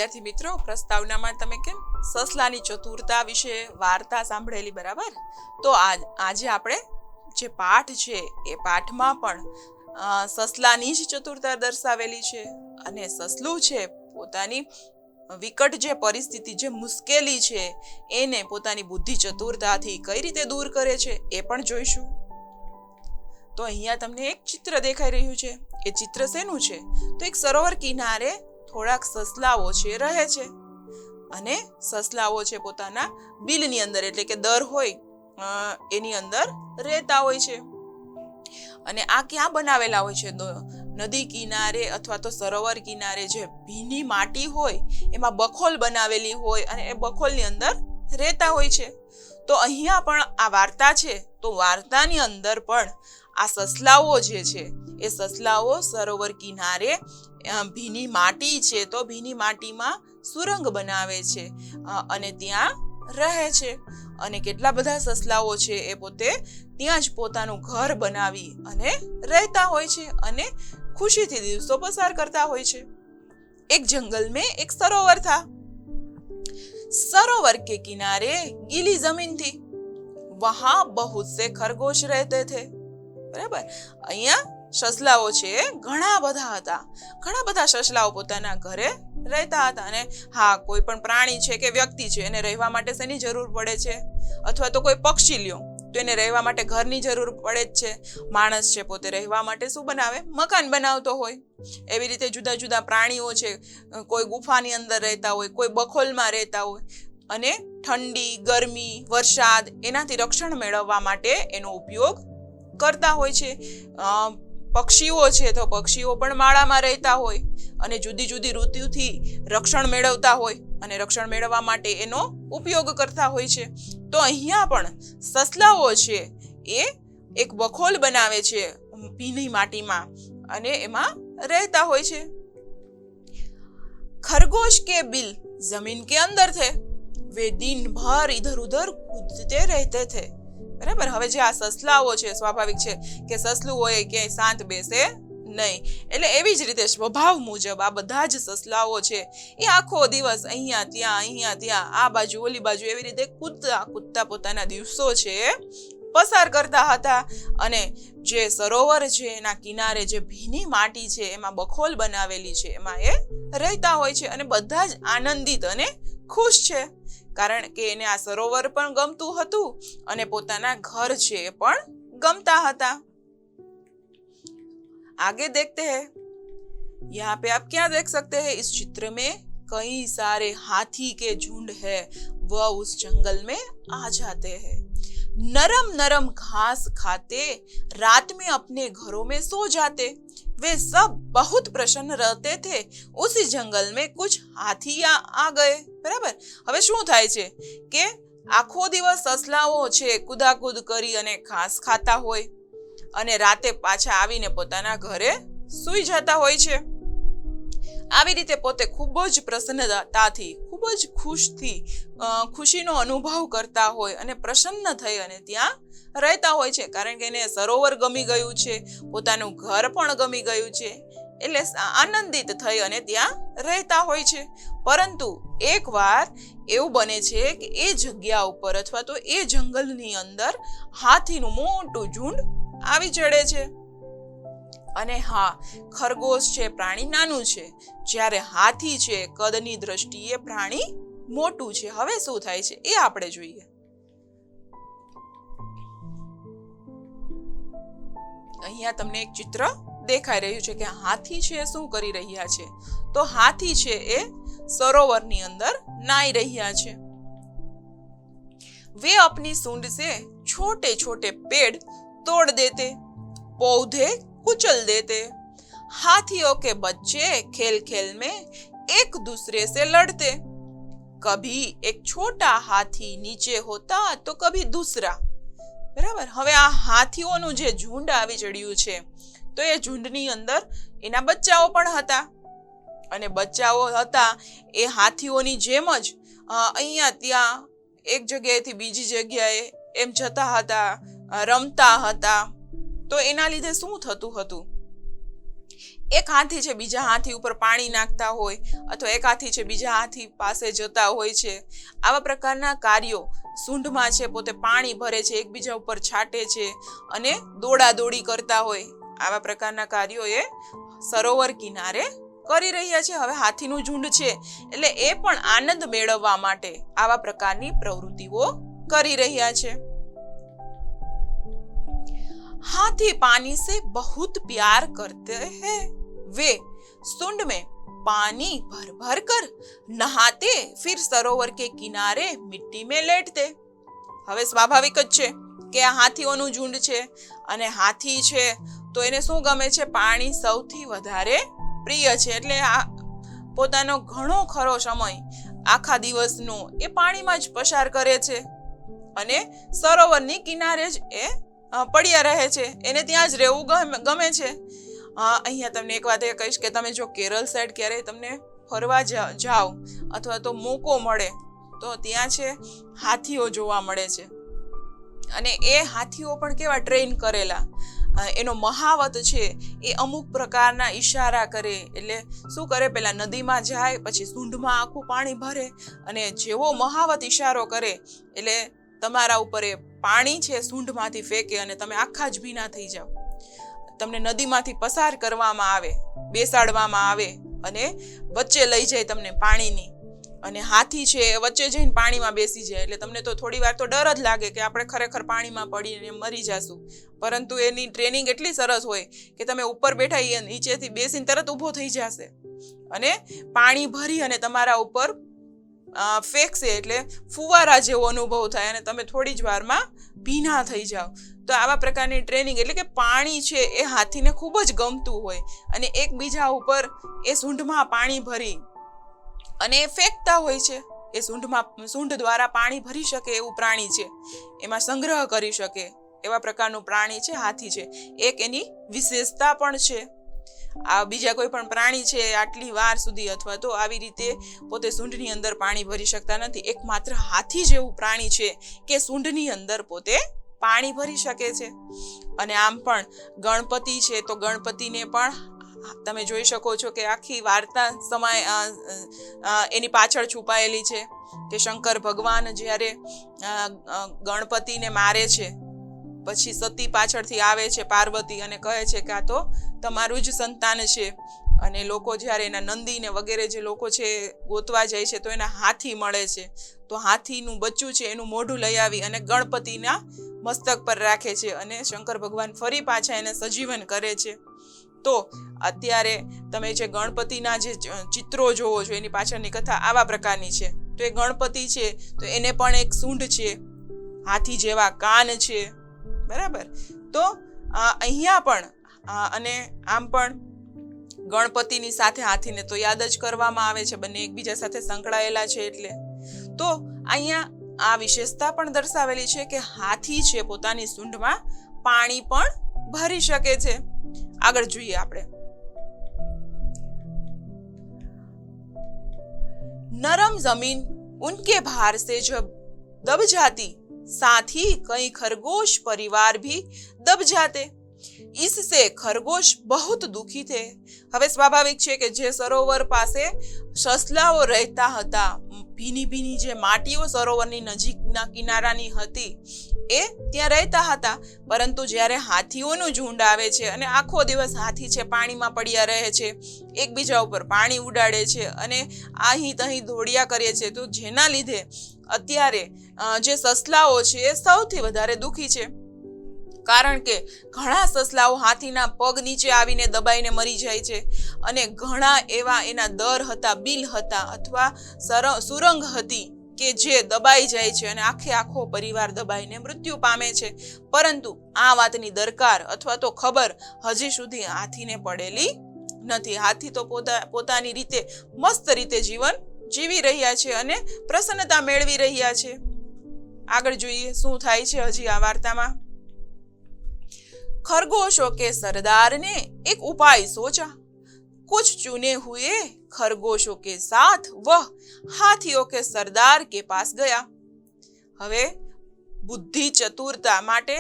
વિદ્યાર્થી મિત્રો, પ્રસ્તાવનામાં તમે કેમ સસલાની ચતુરતા વિશે વાર્તા સાંભળેલી, બરાબર? તો આજે આપણે જે પાઠ છે એ પાઠમાં પણ સસલાની જ ચતુરતા દર્શાવેલી છે. અને સસલું છે પોતાની વિકટ જે પરિસ્થિતિ, જે મુશ્કેલી છે એને પોતાની બુદ્ધિ ચતુરતાથી કઈ રીતે દૂર કરે છે એ પણ જોઈશું. તો અહીંયા તમને એક ચિત્ર દેખાઈ રહ્યું છે. એ ચિત્ર શેનું છે? તો એક સરોવર કિનારે થોડાક સસલાઓ છે રહે છે. અને સસલાઓ છે પોતાના બિલની અંદર, એટલે કે દર હોય એની અંદર રહેતા હોય છે. અને આ ક્યાં બનાવેલા હોય છે? નદી કિનારે અથવા તો સરોવર કિનારે જે ભીની માટી હોય એમાં બખોલ બનાવેલી હોય અને એ બખોલની અંદર રહેતા હોય છે. તો અહીંયા પણ આ વાર્તા છે, તો વાર્તાની અંદર પણ આ સસલાઓ જે છે એ સસલાઓ સરોવર કિનારે ભીની માટી છે તો ભીની માટીમાં સુરંગ બનાવે છે અને ત્યાં રહે છે. અને કેટલા બધા સસલાઓ છે એ પોતે ત્યાં જ પોતાનું ઘર બનાવી અને રહેતા હોય છે અને खुशी દિવસો પસાર કરતા હોય છે. એક જંગલ में एक सरोवर था. सरोवर के किनारे गीली जमीन थी. वहां बहुत से खरगोश रहते थे. બરાબર? અહીંયા સસલાઓ છે ઘણા બધા હતા. ઘણા બધા સસલાઓ પોતાના ઘરે રહેતા હતા. અને હા, કોઈ પણ પ્રાણી છે કે વ્યક્તિ છે એને રહેવા માટે શેની જરૂર પડે છે? અથવા તો કોઈ પક્ષી લ્યો તો એને રહેવા માટે ઘરની જરૂર પડે જ છે. માણસ છે પોતે રહેવા માટે શું બનાવે? મકાન બનાવતો હોય. એવી રીતે જુદા જુદા પ્રાણીઓ છે, કોઈ ગુફાની અંદર રહેતા હોય, કોઈ બખોલમાં રહેતા હોય અને ઠંડી, ગરમી, વરસાદ એનાથી રક્ષણ મેળવવા માટે એનો ઉપયોગ કરતા હોય છે. પક્ષીઓ છે તો પક્ષીઓ પણ માળામાં રહેતા હોય અને જુદી જુદી ઋતુથી રક્ષણ મેળવતા હોય અને રક્ષણ મેળવવા માટે એનો ઉપયોગ કરતા હોય છે. તો અહીંયા પણ સસલાઓ છે એ એક બખોલ બનાવે છે ભીની માટીમાં અને એમાં રહેતા હોય છે. खरगोश के बिल जमीन के अंदर थे. वे दिन भर इधर उधर कूदते रहते थे. બરાબર? હવે જે આ સસલાઓ છે, સ્વાભાવિક છે કે સસલું હોય કે શાંત બેસે નહીં, એટલે એવી જ રીતે સ્વભાવ મુજબ આ બધા જ સસલાઓ છે એ આખો દિવસ અહીંયા ત્યાં આ બાજુ ઓલી બાજુ એવી રીતે કૂદતા પોતાના દિવસો છે પસાર કરતા હતા. અને જે સરોવર છે એના કિનારે જે ભીની માટી છે એમાં બખોલ બનાવેલી છે એમાં એ રહેતા હોય છે. અને બધા જ આનંદિત અને ખુશ છે, કારણ કે એને આ સરોવર પણ ગમતું હતું અને પોતાના ઘર છે એ પણ ગમતા હતા. आगे देखते हैं. यहाँ पे आप क्या देख सकते हैं? इस चित्र में कई सारे हाथी के झुंड है. वह उस जंगल में आ जाते हैं. नरम नरम घास खाते रात में अपने घरों में सो जाते. वे सब बहुत प्रसन्न रहते थे. उसी जंगल में कुछ हाथी आ गए. बराबर? હવે શું થાય છે કે આખો દિવસ સસલાઓ છે કુદાકુદ કરી અને ઘાસ ખાતા હોય અને રાતે પાછા આવીને પોતાના ઘરે સૂઈ જતા હોય છે. આવી રીતે પોતે ખૂબ જ પ્રસન્નતાથી, ખૂબ જ ખુશીનો અનુભવ કરતા હોય અને પ્રસન્ન થઈ અને ત્યાં રહેતા હોય છે, કારણ કે એને સરોવર ગમી ગયું છે, પોતાનું ઘર પણ ગમી ગયું છે, એટલે આનંદિત થઈ અને ત્યાં રહેતા હોય છે. પરંતુ એકવાર એવું બને છે કે એ જગ્યા ઉપર અથવા તો એ જંગલની અંદર હાથીનું મોટું ઝુંડ આવી ચડે છે. અને હા, ખરગોશ છે પ્રાણી નાનું છે, જ્યારે હાથી છે કદની દ્રષ્ટિએ પ્રાણી મોટું છે. હવે શું થાય છે એ આપણે જોઈએ. અહીંયા તમને એક ચિત્ર દેખાઈ રહ્યું છે કે હાથી છે શું કરી રહ્યા છે? તો હાથી છે એ સરોવરની અંદર નાઈ રહ્યા છે. वे अपनी सूंड से छोटे छोटे पेड़ तोड़ देते, पौधे कुचल देते. हाथियों के बच्चे खेल खेल में एक दूसरे से लड़ते. कभी एक छोटा हाथी नीचे होता तो कभी दूसरा. બરાબર? હવે આ હાથીઓનું જે ઝુંડ આવી ચડ્યું છે તો એ ઝુંડની અંદર એના બચ્ચાઓ પણ હતા. અને બચ્ચાઓ હતા એ હાથીઓની જેમ જ અહીંયા ત્યાં એક જગ્યાએથી બીજી જગ્યાએ એમ જતા હતા, રમતા હતા. તો એના લીધે શું થતું હતું? એક હાથી છે બીજા હાથી ઉપર પાણી નાખતા હોય, અથવા એક હાથી છે બીજા હાથી પાસે જતા હોય છે. આવા પ્રકારના કાર્યો સૂંઢમાં છે પોતે પાણી ભરે છે, એકબીજા ઉપર છાંટે છે અને દોડાદોડી કરતા હોય. આવા પ્રકારના કાર્યો એ સરોવર કિનારે કરી રહ્યા છે. હવે હાથીનું ઝુંડ છે એટલે એ પણ આનંદ મેળવવા માટે આવા પ્રકારની પ્રવૃત્તિઓ કરી રહ્યા છે. हाथी पानी से बहुत प्यार करते हैं, वे सुंड में पानी भर भर कर नहाते, फिर सरोवर के किनारे मिट्टी में लेटते. હવે સ્વાભાવિક જ છે કે આ હાથીઓનું ઝુંડ છે અને હાથી છે તો એને શું ગમે છે? પાણી સૌથી વધારે પ્રિય છે. એટલે આ પોતાનો ઘણો ખરો સમય આખા દિવસનો એ પાણીમાં જ પસાર કરે છે અને સરોવરની કિનારે જ એ પડ્યા રહે છે. એને ત્યાં જ રહેવું ગમે છે. અહીંયા તમને એક વાત એ કહીશ કે તમે જો કેરળ સાઈડ ક્યારેય તમને ફરવા જાઓ અથવા તો મોકો મળે તો ત્યાં છે હાથીઓ જોવા મળે છે. અને એ હાથીઓ પણ કેવા ટ્રેન કરેલા, એનો મહાવત છે એ અમુક પ્રકારના ઈશારા કરે. એટલે શું કરે? પેલા નદીમાં જાય, પછી સૂંઢમાં આખું પાણી ભરે અને જેવો મહાવત ઈશારો કરે એટલે તમારા ઉપર એ પાણી છે સૂંઢમાંથી ફેંકે અને તમે આખા જ ભીના થઈ જાઓ. તમને નદીમાંથી પસાર કરવામાં આવે, બેસાડવામાં આવે અને વચ્ચે લઈ જાય તમને પાણીની. અને હાથી છે એ વચ્ચે જઈને પાણીમાં બેસી જાય એટલે તમને તો થોડી વાર તો ડર જ લાગે કે આપણે ખરેખર પાણીમાં પડીને મરી જાશું. પરંતુ એની ટ્રેનિંગ એટલી સરસ હોય કે તમે ઉપર બેઠા એ નીચેથી બેસીને તરત ઊભો થઈ જશે અને પાણી ભરી અને તમારા ઉપર ફેંકશે એટલે ફુવારા જેવો અનુભવ થાય અને તમે થોડી જ વારમાં ભીના થઈ જાઓ. તો આવા પ્રકારની ટ્રેનિંગ, એટલે કે પાણી છે એ હાથીને ખૂબ જ ગમતું હોય અને એકબીજા ઉપર એ સૂંઢમાં પાણી ભરી અને એ ફેંકતા હોય છે. એ સૂંઢ દ્વારા પાણી ભરી શકે એવું પ્રાણી છે, એમાં સંગ્રહ કરી શકે એવા પ્રકારનું પ્રાણી છે હાથી છે. એક એની વિશેષતા પણ છે. આ બીજા કોઈ પણ પ્રાણી છે આટલી વાર સુધી અથવા તો આવી રીતે પોતે સૂંઢની અંદર પાણી ભરી શકતા નથી. એકમાત્ર હાથી જેવું પ્રાણી છે કે સૂંઢની અંદર પોતે પાણી ભરી શકે છે. અને આમ પણ ગણપતિ છે તો ગણપતિને પણ તમે જોઈ શકો છો કે આખી વાર્તા એની પાછળ છુપાયેલી છે કે શંકર ભગવાન જ્યારે ગણપતિને મારે છે પછી સતી પાછળથી આવે છે પાર્વતી અને કહે છે કે આ તો તમારું જ સંતાન છે. અને લોકો જ્યારે એના નંદી ને વગેરે જે લોકો છે ગોતવા જાય છે તો એના હાથી મળે છે. તો હાથીનું બચ્ચું છે એનું મોઢું લઈ આવી અને ગણપતિના મસ્તક પર રાખે છે અને શંકર ભગવાન ફરી પાછા એને સજીવન કરે છે. તો અત્યારે તમે જે ગણપતિના જે ચિત્રો જોવો છો એની પાછળની કથા આવા પ્રકારની છે. તો એ ગણપતિ છે તો એને પણ એક સૂંઢ છે, હાથી જેવા કાન છે, બરાબર. તો અહીંયા પણ અને આમ પણ ગણપતિની સાથે હાથીને તો યાદ જ કરવામાં આવે છે, બંને એકબીજા સાથે સંકળાયેલા છે. એટલે તો અહીંયા આ વિશેષતા પણ દર્શાવેલી છે કે હાથી છે પોતાની સૂંઢમાં પાણી પણ ભરી શકે છે. આગળ જોઈએ આપણે. नरम जमीन उनके भार से जब दब जाती, साथ ही कई खरगोश परिवार भी दब जाते, इससे खरगोश बहुत दुखी थे. હવે સ્વાભાવિક છે કે જે સરોવર પાસે સસલાઓ રહેતા હતા, ભીની ભીની જે માટીઓ સરોવરની નજીકના કિનારાની હતી એ ત્યાં રહેતા હતા. પરંતુ જ્યારે હાથીઓનું ઝુંડ આવે છે અને આખો દિવસ હાથી છે પાણીમાં પડ્યા રહે છે, એકબીજા ઉપર પાણી ઉડાડે છે અને અહીં તહીં દોડ્યા કરે છે, તો જેના લીધે અત્યારે જે સસલાઓ છે એ સૌથી વધારે દુઃખી છે. કારણ કે ઘણા સસલાઓ હાથીના પગ નીચે આવીને દબાઈને મરી જાય છે અને ઘણા એવા એના દર હતા, બિલ હતા અથવા સુરંગ હતી કે જે દબાઈ જાય છે અને આખો પરિવાર દબાઈને મૃત્યુ પામે છે. પરંતુ આ વાતની દરકાર અથવા તો ખબર હજી સુધી હાથીને પડેલી નથી. હાથી તો પોતાની રીતે મસ્ત રીતે જીવન જીવી રહ્યા છે અને પ્રસન્નતા મેળવી રહ્યા છે. આગળ જોઈએ શું થાય છે હજી આ વાર્તામાં. खरगोशों के सरदार ने एक उपाय सोचा. कुछ चुने हुए खरगोशों के साथ वह हाथियों के सरदार के पास गया. હવે બુદ્ધિ ચતુરતા માટે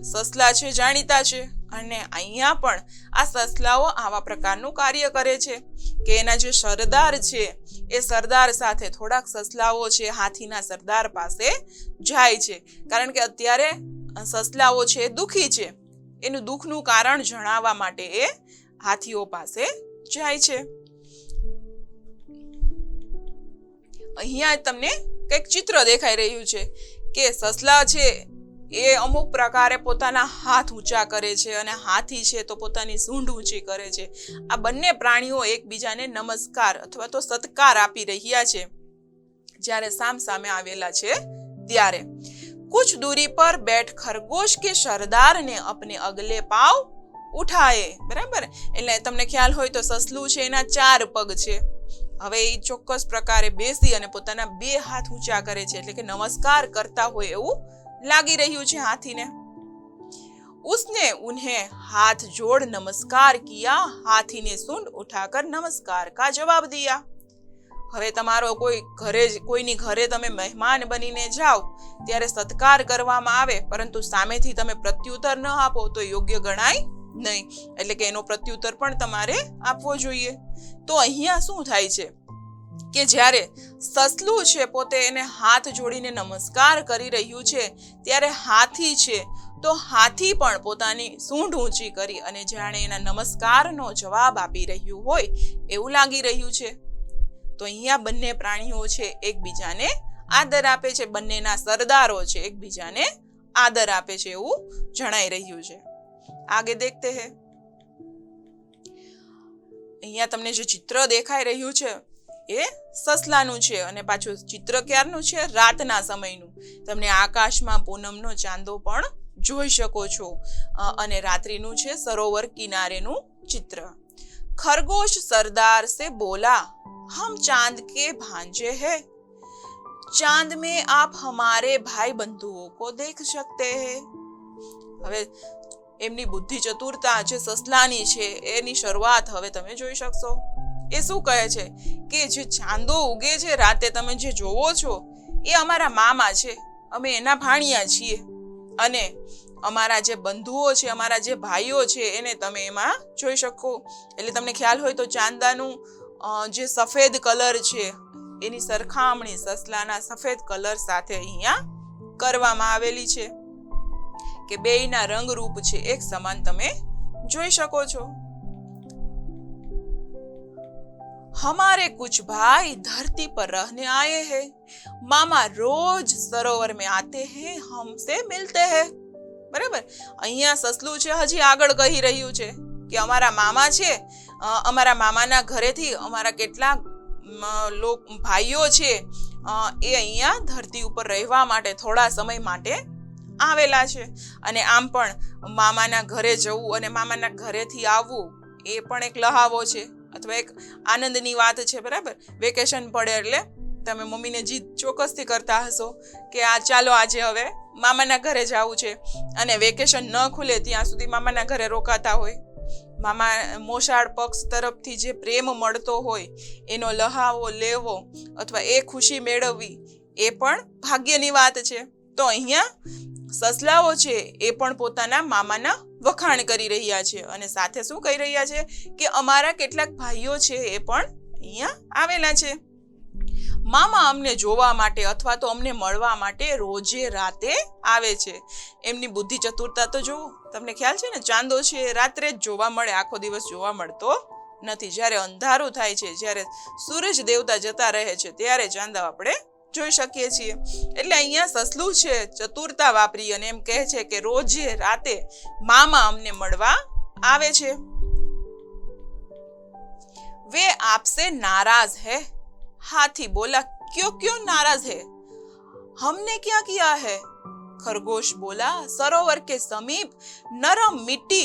સસલા છે જાણીતા છે અને અહીંયા પણ આ સસલાઓ આવા પ્રકારનું કાર્ય કરે છે કે એના જે સરદાર છે એ સરદાર સાથે થોડાક સસલાઓ છે હાથીના સરદાર પાસે જાય છે, કારણ કે અત્યારે સસલાઓ છે દુખી છે, એનું દુઃખનું કારણ જણાવવા માટે એ હાથીઓ પાસે જાય છે. અહીંયા તમને કંઈક ચિત્ર દેખાઈ રહ્યું છે કે સસલા છે એ અમુક પ્રકારે પોતાના હાથ ઊંચા કરે છે અને હાથી છે તો પોતાની સૂંઢ ઊંચી કરે છે. આ બંને પ્રાણીઓ એકબીજાને નમસ્કાર અથવા તો સત્કાર આપી રહ્યા છે જ્યારે સામે આવેલા છે ત્યારે. कुछ दूरी पर बैठ खरगोश के सरदार ने अपने अगले पांव उठाए. बराबर, એટલે તમને ખ્યાલ હોય તો સસલું છે એના 4 પગ છે. હવે એ ચોક્કસ પ્રકારે બેસી અને પોતાના 2 હાથ ઊંચા કરે છે, એટલે કે નમસ્કાર કરતા હોય એવું લાગી રહ્યું છે હાથીને. उसने उन्हें हाथ जोड़ नमस्कार किया. हाथी ने सूंड उठाकर नमस्कार का जवाब दिया. હવે તમારો કોઈની ઘરે તમે મહેમાન બનીને જાઓ ત્યારે સત્કાર કરવામાં આવે, પરંતુ સામેથી તમે પ્રત્યુત્તર ન આપો તો યોગ્ય ગણાય નહીં, એટલે કે એનો પ્રત્યુત્તર પણ તમારે આપવો જોઈએ. તો અહીંયા શું થાય છે કે જ્યારે સસલું છે પોતે એને હાથ જોડીને નમસ્કાર કરી રહ્યું છે ત્યારે હાથી છે તો હાથી પણ પોતાની સૂંઢ ઊંચી કરી અને જાણે એના નમસ્કારનો જવાબ આપી રહ્યું હોય એવું લાગી રહ્યું છે. તો અહીંયા બંને પ્રાણીઓ છે એકબીજાને આદર આપે છે, બંનેના સરદારો છે એકબીજાને આદર આપે છે એવું જણાઈ રહ્યું છે. આગે દેખતે હે. અહીંયા તમને જે ચિત્ર દેખાઈ રહ્યું છે એ સસલાનું છે અને પાછું ચિત્ર ક્યારનું છે? રાતના સમયનું. તમને આકાશમાં પૂનમનો ચાંદો પણ જોઈ શકો છો અને રાત્રિનું છે સરોવર કિનારેનું ચિત્ર. खरगोश सरदार से बोला, हम चांद के भांजे हैं, चांद में आप हमारे भाई बंधुओं को देख सकते हैं. હવે એમની બુદ્ધિ ચતુરતા જે સસલાની છે એની શરૂઆત હવે તમે જોઈ શકશો. એ શું કહે છે કે જે ચાંદો ઉગે છે રાતે તમે જે જોવો છો એ અમારા મામા છે, અમે એના ભાણિયા છીએ અને અમારા જે બંધુઓ છે, અમારા જે ભાઈઓ છે એને તમે એમાં જોઈ શકો. એટલે તમને ખ્યાલ હોય તો ચાંદાનું જે સફેદ કલર છે એની સરખામણી સસલાના સફેદ કલર સાથે અહીંયા કરવામાં આવેલી છે કે બેયના રંગરૂપ છે એક સમાન તમે જોઈ શકો છો. हमारे कुछ भाई धरती पर रहने आए हैं, मामा रोज सरोवर में आते हैं, हमसे मिलते हैं. બરાબર, અહીંયા સસલું છે હજી આગળ કહી રહ્યું છે કે અમારા મામા છે, અમારા મામાના ઘરેથી અમારા કેટલાક ભાઈઓ છે એ અહીંયા ધરતી ઉપર રહેવા માટે થોડા સમય માટે આવેલા છે અને આમ પણ મામાના ઘરે જવું અને મામાના ઘરેથી આવવું એ પણ એક લહાવો છે અથવા એક આનંદની વાત છે. બરાબર, વેકેશન પડે એટલે તમે મમ્મીને જીદ ચોક્કસથી કરતા હશો કે ચાલો આજે હવે મામાના ઘરે જવું છે અને વેકેશન ન ખુલે ત્યાં સુધી મામાના ઘરે રોકાતા હોય. મામા મોસાળ પક્ષ તરફથી જે પ્રેમ મળતો હોય એનો લહાવો લેવો અથવા એ ખુશી મેળવવી એ પણ ભાગ્યની વાત છે. તો અહીંયા સસલાઓ છે એ પણ પોતાના મામાના વખાણ કરી રહ્યા છે અને સાથે શું કહી રહ્યા છે કે અમારા કેટલાક ભાઈઓ છે એ પણ અહીંયા આવેલા છે. મામા અમને જોવા માટે અથવા તો અમને મળવા માટે રોજે રાતે આવે છે. એમની બુદ્ધિ ચતુરતા તો જુઓ, તમને ખ્યાલ છે ને ચાંદો છે રાત્રે જ જોવા મળે, આખો દિવસ જોવા મળતો નથી. જ્યારે અંધારું થાય છે, જ્યારે સૂરજ દેવતા જતા રહે છે ત્યારે ચાંદા આપણે જોઈ શકીએ છીએ. એટલે અહીંયા સસલું છે ચતુરતા વાપરી અને એમ કહે છે કે રોજે રાતે મામા અમને મળવા આવે છે. वे आपसे नाराज है. हाथी बोला, क्यों नाराज है? हमने क्या किया है? खरगोश बोला, सरोवर के समीप नरम मिट्टी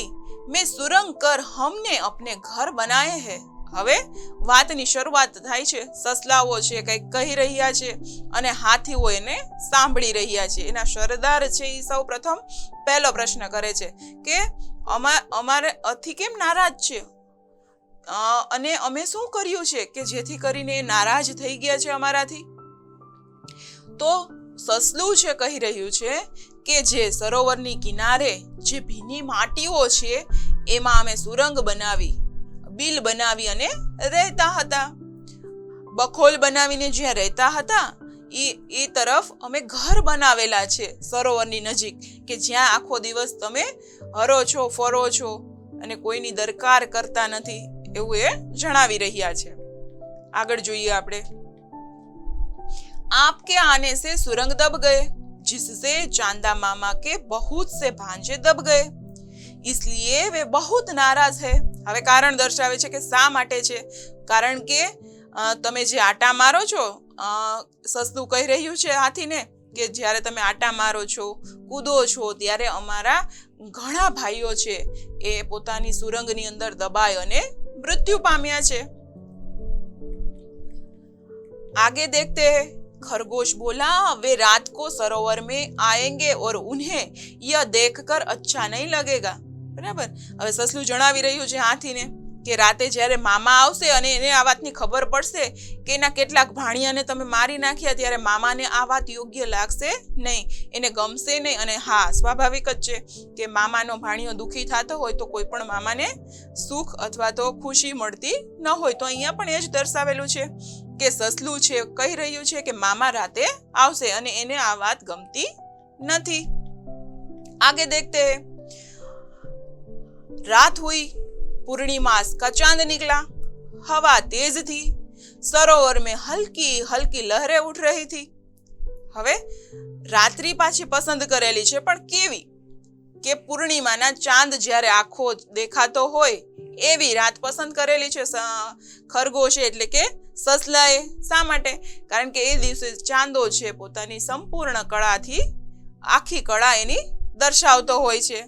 में सुरंग कर हमने अपने घर बनाए हैं. હવે વાતની શરૂઆત થાય છે. સસલાઓ છે કંઈક કહી રહ્યા છે અને હાથીઓ એને સાંભળી રહ્યા છે. એના સરદાર છે એ સૌ પ્રથમ પહેલો પ્રશ્ન કરે છે કે અમારે અથી કેમ નારાજ છે અને અમે શું કર્યું છે કે જેથી કરીને નારાજ થઈ ગયા છે અમારાથી? તો સસલું છે કહી રહ્યું છે કે જે સરોવરની કિનારે જે ભીની માટીઓ છે એમાં અમે સુરંગ બનાવી, બિલ બનાવી અને રહેતા હતા. બખોલ બનાવીને જ્યાં રહેતા હતા એ તરફ અમે ઘર બનાવેલા છે સરોવરની નજીક, કે જ્યાં આખો દિવસ તમે હરો છો, ફરો છો અને કોઈની દરકાર કરતા નથી, એવું એ જણાવી રહ્યા છે. આગળ જોઈએ આપણે. आपके आने से सुरंग दब गए, जिससे चांदा मामा के बहुत से भांजे दब गए, इसलिए वे बहुत नाराज है. હવે કારણ દર્શાવે છે કે શા માટે છે. કારણ કે તમે જે આટા મારો છો, સસલું કહી રહ્યું છે હાથીને કે જ્યારે તમે આટા મારો છો, કૂદો છો, ત્યારે અમારા ઘણા ભાઈઓ છે એ પોતાની સુરંગની અંદર દબાઈ અને મૃત્યુ પામ્યા છે. आगे देखते हैं. खरगोश बोला, वे रात को सरोवर में आएंगे और उन्हें यह देखकर अच्छा नहीं लगेगा. બરાબર. હવે સસલું જણાવી રહ્યું છે હાથીને કે રાતે જ્યારે મામા આવશે અને એને આ વાતની ખબર પડશે કે એના કેટલાક ભાણિયાને તમે મારી નાખ્યા, ત્યારે મામાને આ વાત યોગ્ય લાગશે નહીં, એને ગમશે નહીં. અને હા, સ્વાભાવિક જ છે કે મામાનો ભાણિયો દુઃખી થતો હોય તો કોઈ પણ મામાને સુખ અથવા તો ખુશી મળતી ન હોય. તો અહીંયા પણ એ જ દર્શાવેલું છે કે સસલું છે કહી રહ્યું છે કે મામા રાતે આવશે અને એને આ વાત ગમતી નથી. આગે દેખતે હૈ. रात हुई, पूर्णिमास का चांद निकला, हवा तेज थी, सरोवर में हल्की हल्की लहरें उठ रही थी. હવે રાત્રિ પાછી પસંદ કરેલી છે, પણ કેવી કે પૂર્ણિમાના ચાંદ જ્યારે આખો દેખાતો હોય એવી રાત પસંદ કરેલી છે ખરગોશે, એટલે કે સસલાએ. શા માટે? કારણ કે એ દિવસે ચાંદો છે પોતાની સંપૂર્ણ કળાથી આખી કળા એની દર્શાવતો હોય છે.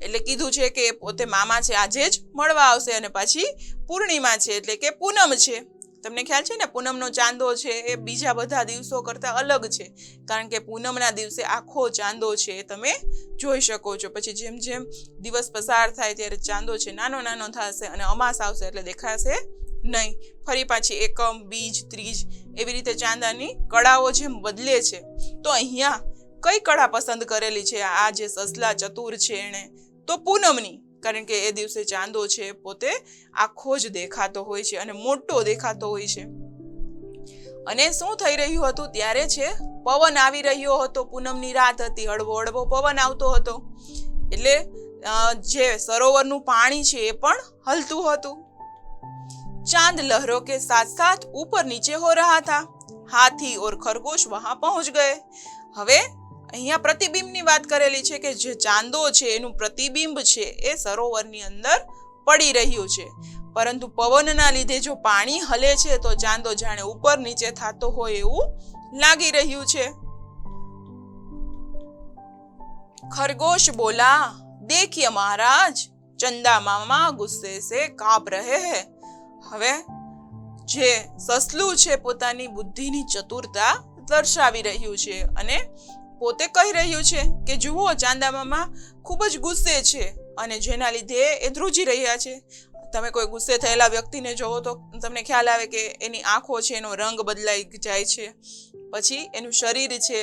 એટલે કીધું છે કે પોતે મામા છે આજે જ મળવા આવશે, અને પાછી પૂર્ણિમા છે એટલે કે પૂનમ છે. તમને ખ્યાલ છે ને, પૂનમનો ચાંદો છે એ બીજા બધા દિવસો કરતા અલગ છે, કારણ કે પૂનમના દિવસે આખો ચાંદો છે એ તમે જોઈ શકો છો. પછી જેમ જેમ દિવસ પસાર થાય ત્યારે ચાંદો છે નાનો નાનો થશે અને અમાસ આવશે એટલે દેખાશે નહીં. ફરી પાછી એકમ, બીજ, ત્રીજ એવી રીતે ચાંદાની કળાઓ જેમ બદલે છે. તો અહીંયા કઈ કળા પસંદ કરેલી છે આ જે સસલા ચતુર છે એણે? તો પૂનમની, કારણ કે એ દિવસે ચાંદો છે પોતે આખો જ દેખાતો હોય છે અને મોટો દેખાતો હોય છે. અને શું થઈ રહ્યું હતું ત્યારે છે, પવન આવી રહ્યો હતો. પૂનમની રાત હતી, હળવો હળવો પવન આવતો હતો, એટલે જે સરોવરનું પાણી છે એ પણ હલતું હતું. ચાંદ લહેરોं के साथ साथ ऊपर नीचे हो रहा था. हाथी और खरगोश वहां पहुंच गए. હવે અહીંયા પ્રતિબિંબની વાત કરેલી છે કે જે ચાંદો છે એનું પ્રતિબિંબ છે એ સરોવરની અંદર પડી રહ્યું છે, પરંતુ પવનના લીધે જો પાણી હલે છે તો ચાંદો જાણે ઉપર નીચે થતો હોય એવું લાગી રહ્યું છે. खरगोश बोला, देखिए महाराज, चंदा मामा गुस्से से कांप रहे हैं. હવે જે સસલું છે પોતાની બુદ્ધિની ચતુરતા દર્શાવી રહ્યું છે અને પોતે કહી રહ્યું છે કે જુઓ, ચાંદા મામા ખૂબ જ ગુસ્સે છે અને જેના લીધે એ ધ્રુજી રહ્યા છે. તમે કોઈ ગુસ્સે થયેલા વ્યક્તિને જોવો તો તમને ખ્યાલ આવે કે એની આંખો છે એનો રંગ બદલાઈ જાય છે, પછી એનું શરીર છે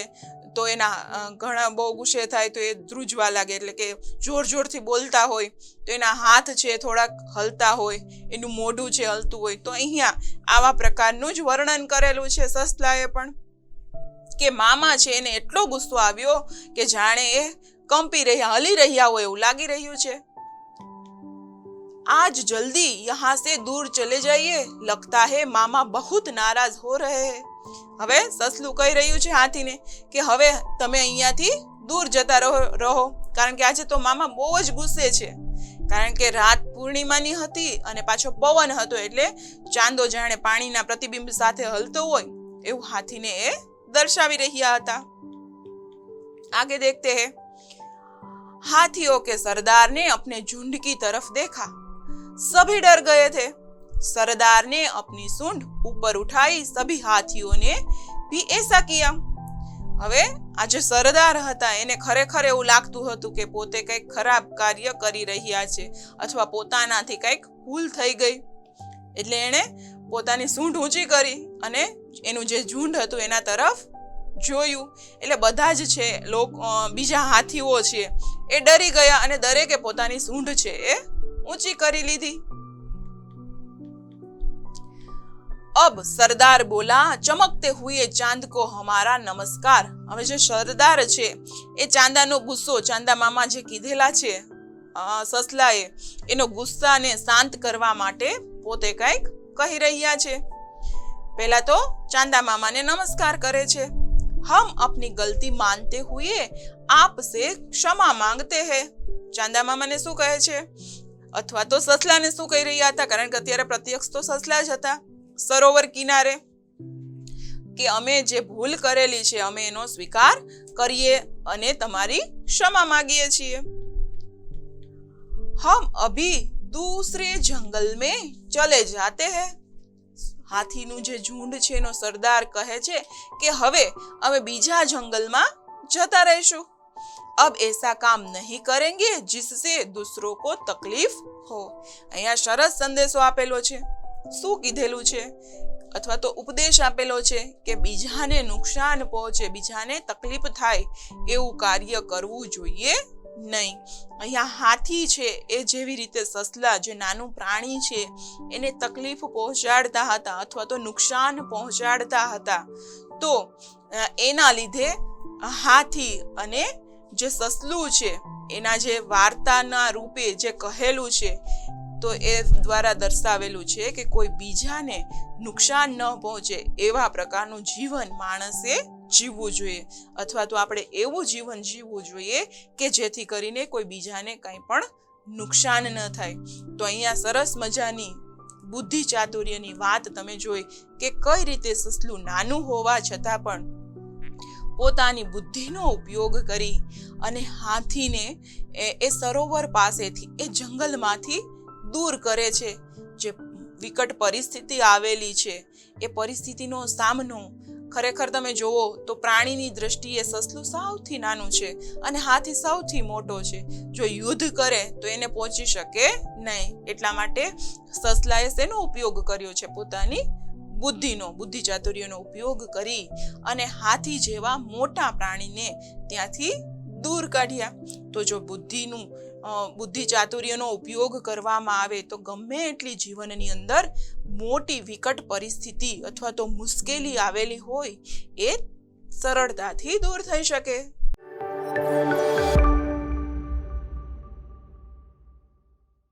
તો એના ઘણા બહુ ગુસ્સે થાય તો એ ધ્રુજવા લાગે, એટલે કે જોર જોરથી બોલતા હોય તો એના હાથ છે થોડાક હલતા હોય, એનું મોઢું છે હલતું હોય. તો અહીંયા આવા પ્રકારનું જ વર્ણન કરેલું છે સસલાએ પણ, કે મામા છે એને એટલો ગુસ્સો આવ્યો કે જાણે એ કંપી રહ્યા, હલી રહ્યા હોય એવું લાગી રહ્યું છે. आज जल्दी यहाँ से दूर चले जाइए, लगता है मामा बहुत नाराज हो रहे हैं. હવે સસલું કહી રહ્યું છે હાથીને કે હવે તમે અહીંયાથી દૂર જતા રહો, કારણ કે આજે તો મામા બહુ જ ગુસ્સે છે. કારણ કે રાત પૂર્ણિમાની હતી અને પાછો પવન હતો, એટલે ચાંદો જાણે પાણીના પ્રતિબિંબ સાથે હલતો હોય એવું હાથીને એ દર્શાવી રહ્યા હતા. आगे देखते हैं. हाथियों के सरदार ने अपने झुंड की तरफ देखा, सभी डर गए थे. सरदार ने अपनी सूंड ऊपर उठाई, सभी हाथियों ने भी ऐसा किया. હવે આ જે સરદાર હતા એને ખરેખર એવું લાગતું હતું કે પોતે કંઈક ખરાબ કાર્ય કરી રહ્યા છે અથવા પોતાનાથી કંઈક ભૂલ થઈ ગઈ, એટલે એણે પોતાની સૂંઢ ઊંચી કરી અને એનું જે ઝુંડ હતું એના તરફ જોયું એટલે બધા જ છે બીજા હાથીઓ છે એ ડરી ગયા અને દરેકે પોતાની સૂંઢ છે એ ઊંચી કરી લીધી. अब सरदार बोला, चमकते हुए चांद को हमारा नमस्कार. હવે જે સરદાર છે એ ચાંદાનો ગુસ્સો, ચાંદા મામા જે કીધેલા છે સસલાએ, એનો ગુસ્સાને શાંત કરવા માટે પોતે કંઈક કહી રહ્યા છે. પહેલા તો ચાંદા મામાને નમસ્કાર કરે છે. हम अपनी गलती मानते हुए आपसे क्षमा मांगते हैं. ચાંદા મામાને શું કહે છે, અથવા તો સસલાને શું કહી રહ્યા હતા, કારણ કે અત્યારે પ્રત્યક્ષ તો સસલા જ હતા સરોવર કિનારે, કે અમે જે ભૂલ કરેલી છે અમે એનો સ્વીકાર કરીએ અને તમારી ક્ષમા માંગીએ છીએ. हम अभी दूसरे जंगल में चले जाते हैं. હાથીનું જે ઝુંડ છે એનો સરદાર કહે છે કે હવે અમે બીજા જંગલમાં જતા રહીશું. अब ऐसा काम नहीं करेंगे जिससे दूसरों को तकलीफ हो. અહીંયા સરસ સંદેશો આપેલો છે. શું કીધેલું છે, અથવા તો ઉપદેશ આપેલો છે કે બીજાને નુકસાન પહોંચે, બીજાને તકલીફ થાય એવું કાર્ય કરવું જોઈએ નહીં. અહીંયા હાથી છે એ જેવી રીતે સસલા, જે નાનું પ્રાણી છે, એને તકલીફ પહોંચાડતા હતા અથવા તો નુકસાન પહોંચાડતા હતા, તો એના લીધે હાથી અને જે સસલું છે એના જે વાર્તાના રૂપે જે કહેલું છે, તો એ દ્વારા દર્શાવેલું છે કે કોઈ બીજાને નુકસાન ન પહોંચે એવા પ્રકારનું જીવન માણસે જીવવું જોઈએ, અથવા તો આપણે એવું જીવન જીવવું જોઈએ કે જેથી કરીને કોઈ બીજાને કંઈ પણ નુકસાન ન થાય. તો અહીંયા સરસ મજાની બુદ્ધિ ચાતુર્યની વાત તમે જોઈ કે કઈ રીતે સસલું નાનું હોવા છતાં પણ પોતાની બુદ્ધિનો ઉપયોગ કરી અને હાથીને એ સરોવર પાસેથી, એ જંગલમાંથી દૂર કરે છે. જે વિકટ પરિસ્થિતિ આવેલી છે એ પરિસ્થિતિનો સામનો ખરેખર તમે જોવો તો પ્રાણીની દ્રષ્ટિએ સસલું સૌથી નાનું છે અને હાથી સૌથી મોટો છે. જો યુદ્ધ કરે તો એને પહોંચી શકે નહીં. એટલા માટે સસલાએ શેનો ઉપયોગ કર્યો છે, પોતાની બુદ્ધિનો, બુદ્ધિ ચાતુર્યનો ઉપયોગ કરી અને હાથી જેવા મોટા પ્રાણીને ત્યાંથી દૂર કાઢ્યા. તો જો બુદ્ધિ ચાતુર્યનો ઉપયોગ કરવામાં આવે તો ગમે એટલી જીવનની અંદર મોટી વિકટ પરિસ્થિતિ અથવા તો મુશ્કેલી આવેલી હોય એ સરળતાથી દૂર થઈ શકે.